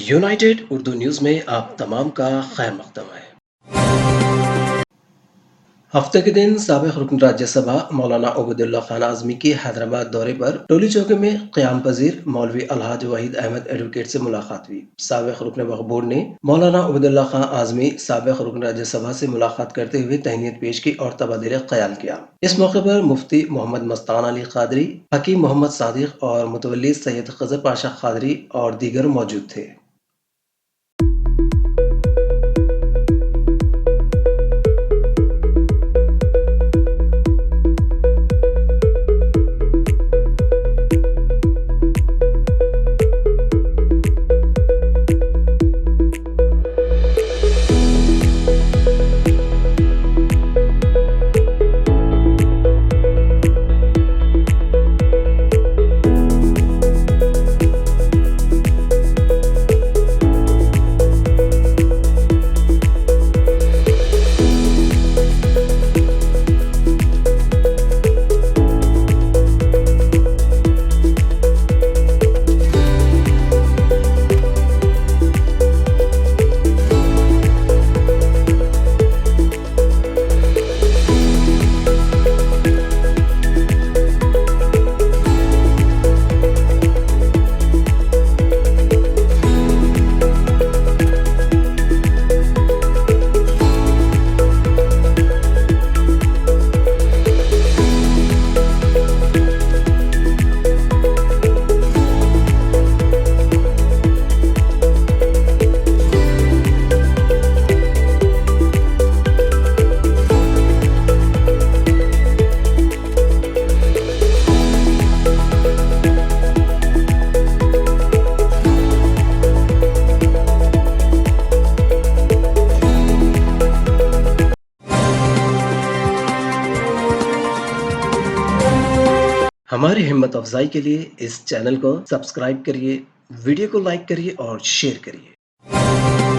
United Urdu news میں آپ تمام کا خیر مقدم ہے۔ ہفتے کے دن سابق رکن راجیہ سبھا مولانا عبیداللہ خان اعظمی کی حیدرآباد دورے پر ٹولی چوکی میں قیام پذیر مولوی الحاج وحید احمد ایڈوکیٹ سے ملاقات ہوئی۔ سابق رکن وقف بورڈ نے مولانا عبیداللہ خان اعظمی سابق رکن راجیہ سبھا سے ملاقات کرتے ہوئے تہنیت پیش کی اور تبادلہ خیال کیا۔ اس موقع پر مفتی محمد مستان علی قادری، حکیم محمد صادق اور متولی سید خضر پاشا قادری اور دیگر موجود تھے۔ ہماری ہمت افزائی کے لیے اس چینل کو سبسکرائب کریے، ویڈیو کو لائک کریے اور شیئر کریے۔